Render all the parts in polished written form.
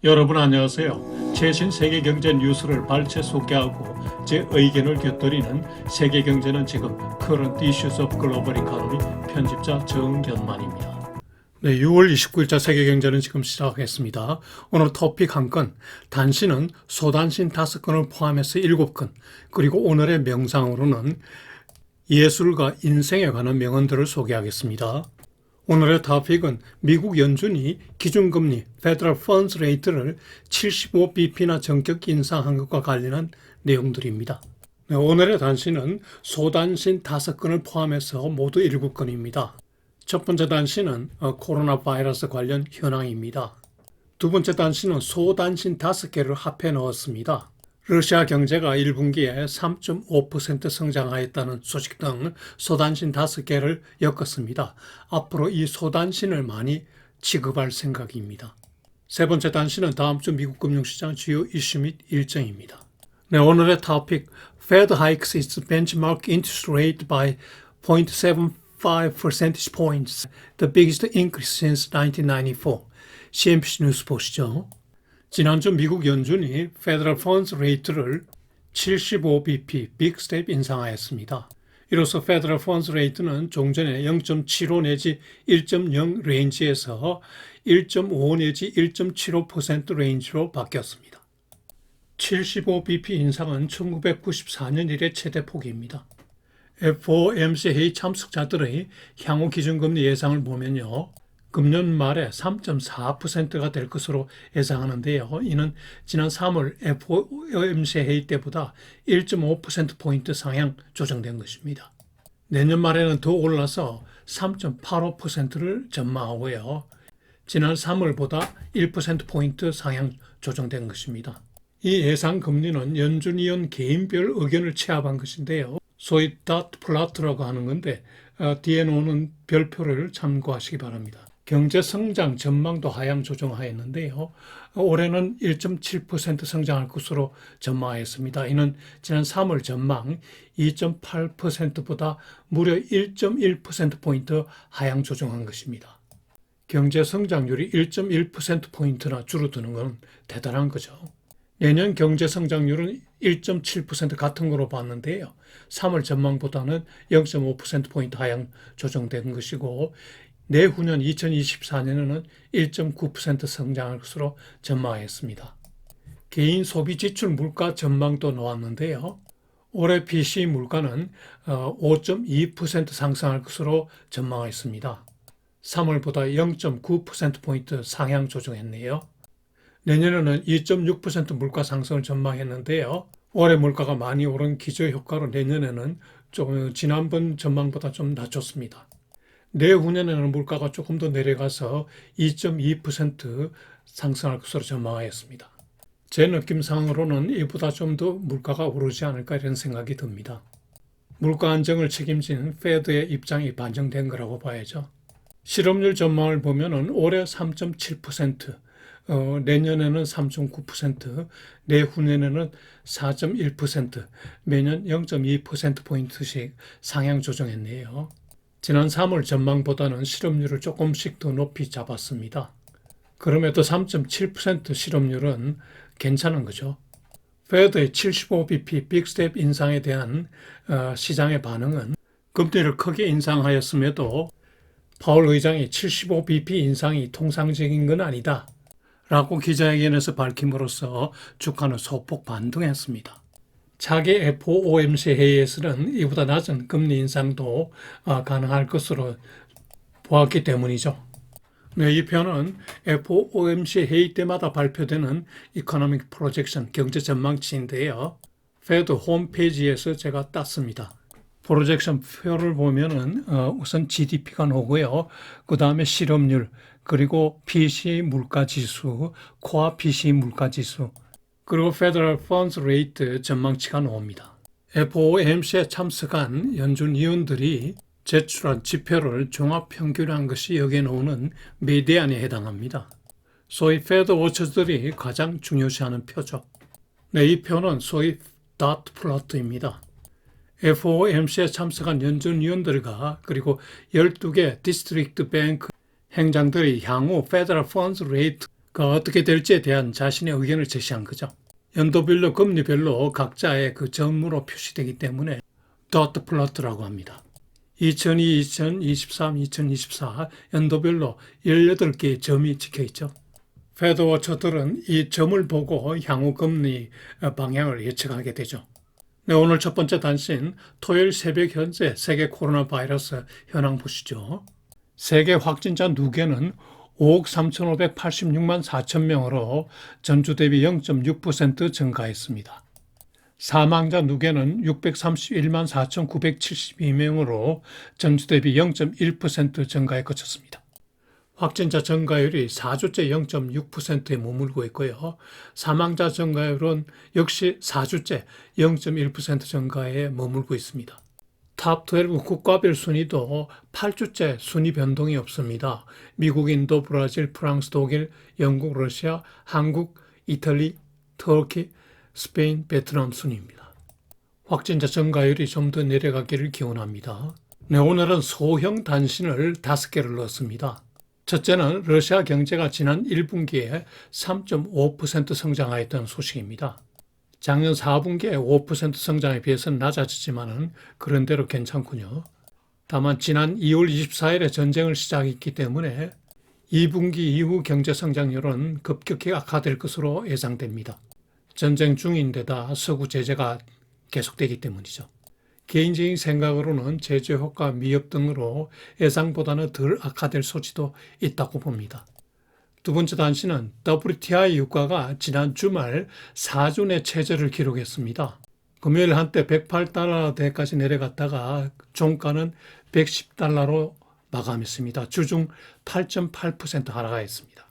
여러분 안녕하세요. 최신 세계 경제 뉴스를 발췌 소개하고 제 의견을 곁들이는 세계경제는 지금 Current Issues of Global Economy 편집자 정견만입니다. 네, 6월 29일자 세계경제는 지금 시작하겠습니다. 오늘 토픽 한 건, 단신은 소단신 5건을 포함해서 7건, 그리고 오늘의 명상으로는 예술과 인생에 관한 명언들을 소개하겠습니다. 오늘의 토픽은 미국 연준이 기준금리 Federal Funds Rate를 75bp나 전격 인상한 것과 관련한 내용들입니다. 네, 오늘의 단신은 소단신 5건을 포함해서 모두 7건입니다. 첫 번째 단신은 코로나 바이러스 관련 현황입니다. 두 번째 단신은 소단신 5개를 합해 넣었습니다. 러시아 경제가 1분기에 3.5% 성장하였다는 소식 등 소단신 5개를 엮었습니다. 앞으로 이 소단신을 많이 취급할 생각입니다. 세 번째 단신은 다음 주 미국 금융시장 주요 이슈 및 일정입니다. 네, 오늘의 토픽, Fed hikes its benchmark interest rate by 0.75 percentage points, the biggest increase since 1994. CNBC 뉴스 보시죠. 지난주 미국 연준이 Federal Funds Rate를 75bp 빅 스텝 인상하였습니다. 이로써 Federal Funds Rate는 종전에 0.75 내지 1.0 레인지에서 1.5 내지 1.75% 레인지로 바뀌었습니다. 75bp 인상은 1994년 이래 최대 폭입니다. FOMC 회의 참석자들의 향후 기준금리 예상을 보면요. 금년 말에 3.4%가 될 것으로 예상하는데요. 이는 지난 3월 FOMC 회의 때보다 1.5%포인트 상향 조정된 것입니다. 내년 말에는 더 올라서 3.85%를 전망하고요. 지난 3월보다 1%포인트 상향 조정된 것입니다. 이 예상 금리는 연준위원 개인별 의견을 취합한 것인데요. 소위 닷 플라트라고 하는 건데 뒤에 놓는 별표를 참고하시기 바랍니다. 경제 성장 전망도 하향 조정하였는데요. 올해는 1.7% 성장할 것으로 전망하였습니다. 이는 지난 3월 전망 2.8%보다 무려 1.1%포인트 하향 조정한 것입니다. 경제 성장률이 1.1%포인트나 줄어드는 건 대단한 거죠. 내년 경제 성장률은 1.7% 같은 거로 봤는데요. 3월 전망보다는 0.5%포인트 하향 조정된 것이고 내후년 2024년에는 1.9% 성장할 것으로 전망했습니다. 개인 소비 지출 물가 전망도 나왔는데요. 올해 PCE 물가는 5.2% 상승할 것으로 전망했습니다. 3월보다 0.9%포인트 상향 조정했네요. 내년에는 2.6% 물가 상승을 전망했는데요. 올해 물가가 많이 오른 기저효과로 내년에는 지난번 전망보다 좀 낮췄습니다. 내후년에는 물가가 조금 더 내려가서 2.2% 상승할 것으로 전망하였습니다. 제 느낌상으로는 이보다 좀 더 물가가 오르지 않을까 이런 생각이 듭니다. 물가 안정을 책임진 페드의 입장이 반영된 거라고 봐야죠. 실업률 전망을 보면은 올해 3.7%, 내년에는 3.9%, 내후년에는 4.1%, 매년 0.2%포인트씩 상향 조정했네요. 지난 3월 전망보다는 실업률을 조금씩 더 높이 잡았습니다. 그럼에도 3.7% 실업률은 괜찮은 거죠. 페드의 75bp 빅 스텝 인상에 대한 시장의 반응은 금리를 크게 인상하였음에도 파월 의장이 75bp 인상이 통상적인 건 아니다 라고 기자회견에서 밝힘으로써 주가는 소폭 반등했습니다. 차기 FOMC 회의에서는 이보다 낮은 금리 인상도 가능할 것으로 보았기 때문이죠. 네, 이 표는 FOMC 회의 때마다 발표되는 이코노믹 프로젝션 경제 전망치인데요. 페드 홈페이지에서 제가 땄습니다. 프로젝션 표를 보면은 우선 GDP가 나오고요. 그 다음에 실업률, 그리고 PCE 물가지수, 코어 PCE 물가지수, 그리고 Federal Funds Rate 전망치가 나옵니다. FOMC에 참석한 연준 위원들이 제출한 지표를 종합 평균한 것이 여기에 나오는 메디안에 해당합니다. 소위 페드 워처들이 가장 중요시하는 표죠. 네, 이 표는 소위 닷 플로트입니다. FOMC에 참석한 연준 위원들과 그리고 12개 디스트릭트 뱅크 행장들이 향후 Federal Funds Rate 어떻게 될지에 대한 자신의 의견을 제시한 거죠. 연도별로 금리별로 각자의 그 점으로 표시되기 때문에 dot plot라고 합니다. 2002, 2023, 2024 연도별로 18개의 점이 찍혀있죠. 패드워처들은 이 점을 보고 향후 금리 방향을 예측하게 되죠. 네, 오늘 첫 번째 단신 토요일 새벽 현재 세계 코로나 바이러스 현황 보시죠. 세계 확진자 누계는 5억 3,586만 4천 명으로 전주 대비 0.6% 증가했습니다. 사망자 누계는 631만 4,972명으로 전주 대비 0.1% 증가에 그쳤습니다. 확진자 증가율이 4주째 0.6%에 머물고 있고요. 사망자 증가율은 역시 4주째 0.1% 증가에 머물고 있습니다. 탑12 국가별 순위도 8주째 순위 변동이 없습니다. 미국, 인도, 브라질, 프랑스, 독일, 영국, 러시아, 한국, 이탈리, 터키, 스페인, 베트남 순위입니다. 확진자 증가율이 좀 더 내려가기를 기원합니다. 네, 오늘은 소형 단신을 5개를 넣었습니다. 첫째는 러시아 경제가 지난 1분기에 3.5% 성장하였다는 소식입니다. 작년 4분기에 5% 성장에 비해서는 낮아졌지만 그런대로 괜찮군요. 다만 지난 2월 24일에 전쟁을 시작했기 때문에 2분기 이후 경제 성장률은 급격히 악화될 것으로 예상됩니다. 전쟁 중인데다 서구 제재가 계속되기 때문이죠. 개인적인 생각으로는 제재 효과 미흡 등으로 예상보다는 덜 악화될 소지도 있다고 봅니다. 두 번째 단신은 WTI 유가가 지난 주말 4주 내 최저를 기록했습니다. 금요일 한때 108달러대까지 내려갔다가 종가는 110달러로 마감했습니다. 주중 8.8% 하락했습니다.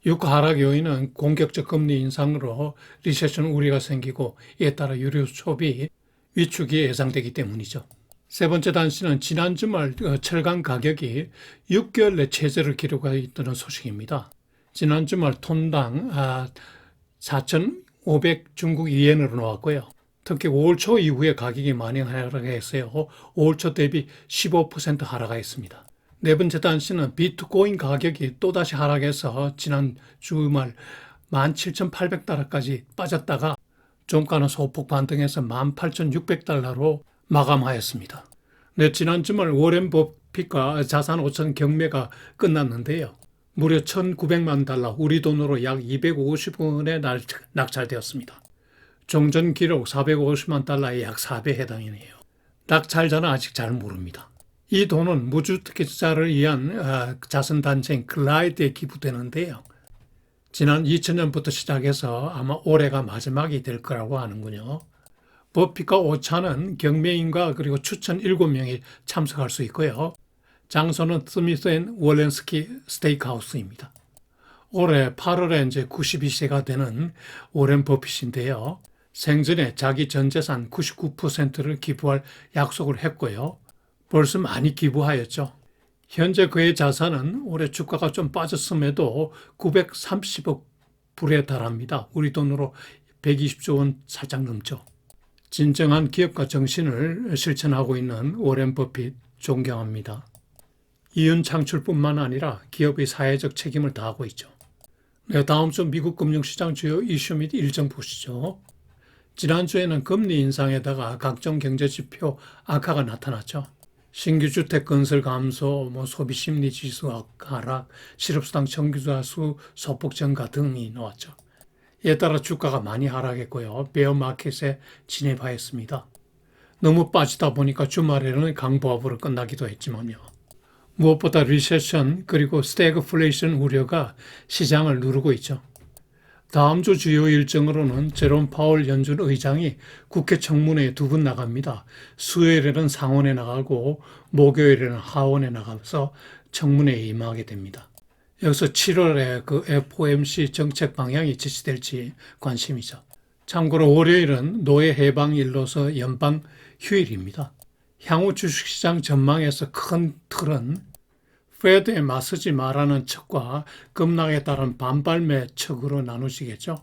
유가 하락 요인은 공격적 금리 인상으로 리세션 우려가 생기고 이에 따라 유류 소비 위축이 예상되기 때문이죠. 세 번째 단신은 지난 주말 철강 가격이 6개월 내 최저를 기록했다는 소식입니다. 지난 주말 톤당 4,500 중국 이엔으로 나왔고요. 특히 5월 초 이후에 가격이 많이 하락했어요. 5월 초 대비 15% 하락했습니다. 네 번째 단신은 비트코인 가격이 또다시 하락해서 지난 주말 17,800달러까지 빠졌다가 종가는 소폭 반등해서 18,600달러로 마감하였습니다. 네, 지난 주말 워렌 버핏과 자산 5천 경매가 끝났는데요. 무려 1,900만 달러, 우리 돈으로 약 250원에 낙찰되었습니다. 종전 기록 450만 달러의 약 4배 해당이네요. 낙찰자는 아직 잘 모릅니다. 이 돈은 무주택자를 위한 자선단체인 글라이드에 기부되는데요. 지난 2000년부터 시작해서 아마 올해가 마지막이 될 거라고 하는군요. 버핏과 오차는 경매인과 그리고 추천 7명이 참석할 수 있고요. 장소는 스미스 앤 월렌스키 스테이크하우스입니다. 올해 8월에 이제 92세가 되는 워렌 버핏인데요. 생전에 자기 전 재산 99%를 기부할 약속을 했고요. 벌써 많이 기부하였죠. 현재 그의 자산은 올해 주가가 좀 빠졌음에도 930억 불에 달합니다. 우리 돈으로 120조 원 살짝 넘죠. 진정한 기업가 정신을 실천하고 있는 워렌 버핏 존경합니다. 이윤 창출뿐만 아니라 기업의 사회적 책임을 다하고 있죠. 네, 다음 주 미국 금융시장 주요 이슈 및 일정 보시죠. 지난주에는 금리 인상에다가 각종 경제지표 악화가 나타났죠. 신규 주택 건설 감소, 소비 심리 지수 하락, 실업수당 청구자 수 소폭 증가 등이 나왔죠. 이에 따라 주가가 많이 하락했고요. 베어 마켓에 진입하였습니다. 너무 빠지다 보니까 주말에는 강보합으로 끝나기도 했지만요. 무엇보다 리세션 그리고 스태그플레이션 우려가 시장을 누르고 있죠. 다음 주 주요 일정으로는 제롬 파월 연준 의장이 국회 청문회에 2번 나갑니다. 수요일에는 상원에 나가고 목요일에는 하원에 나가서 청문회에 임하게 됩니다. 여기서 7월에 그 FOMC 정책 방향이 지시될지 관심이죠. 참고로 월요일은 노예 해방일로서 연방 휴일입니다. 향후 주식시장 전망에서 큰 틀은 페드에 맞서지 말라는 척과 급락에 따른 반발매 척으로 나누시겠죠.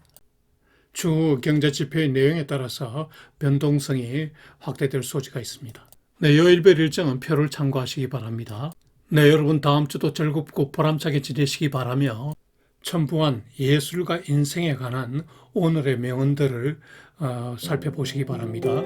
추후 경제지표의 내용에 따라서 변동성이 확대될 소지가 있습니다. 네, 요일별 일정은 표를 참고하시기 바랍니다. 네, 여러분 다음 주도 즐겁고 보람차게 지내시기 바라며 첨부한 예술과 인생에 관한 오늘의 명언들을 살펴보시기 바랍니다.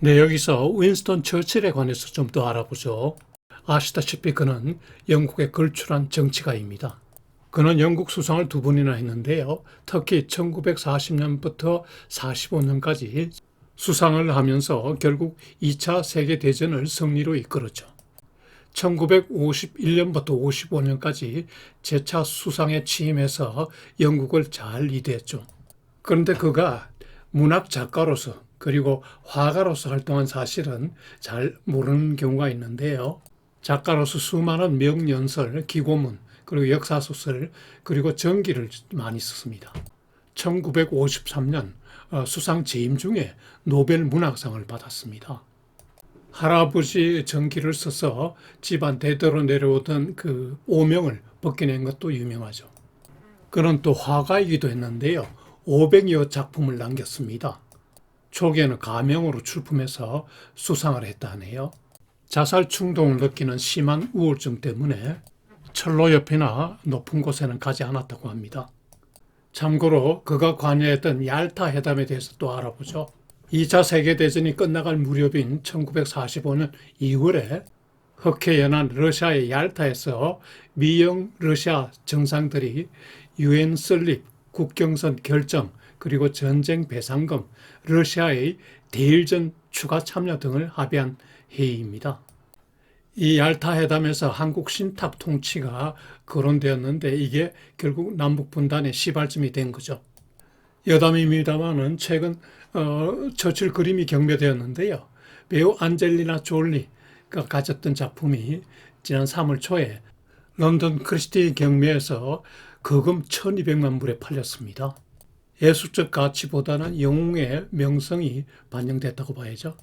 네, 여기서 윈스턴 처칠에 관해서 좀 더 알아보죠. 아시다시피 그는 영국의 걸출한 정치가입니다. 그는 영국 수상을 두 번이나 했는데요. 특히 1940년부터 45년까지 수상을 하면서 결국 2차 세계대전을 승리로 이끌었죠. 1951년부터 55년까지 재차 수상에 취임해서 영국을 잘 리드했죠. 그런데 그가 문학 작가로서 그리고 화가로서 활동한 사실은 잘 모르는 경우가 있는데요. 작가로서 수많은 명연설, 기고문, 그리고 역사소설, 그리고 전기를 많이 썼습니다. 1953년 수상 재임 중에 노벨 문학상을 받았습니다. 할아버지 전기를 써서 집안 대대로 내려오던 그 오명을 벗겨낸 것도 유명하죠. 그는 또 화가이기도 했는데요. 500여 작품을 남겼습니다. 초기에는 가명으로 출품해서 수상을 했다 하네요. 자살 충동을 느끼는 심한 우울증 때문에 철로 옆이나 높은 곳에는 가지 않았다고 합니다. 참고로 그가 관여했던 얄타 회담에 대해서 또 알아보죠. 2차 세계대전이 끝나갈 무렵인 1945년 2월에 흑해 연안 러시아의 얄타에서 미영 러시아 정상들이 유엔 설립, 국경선 결정, 그리고 전쟁 배상금, 러시아의 대일전 추가 참여 등을 합의한 회의입니다. 이 얄타 회담에서 한국 신탁 통치가 거론되었는데 이게 결국 남북 분단의 시발점이 된 거죠. 여담입니다만은 최근 처칠 그림이 경매되었는데요. 배우 안젤리나 졸리가 가졌던 작품이 지난 3월 초에 런던 크리스티 경매에서 거금 1200만 불에 팔렸습니다. 예술적 가치보다는 영웅의 명성이 반영됐다고 봐야죠.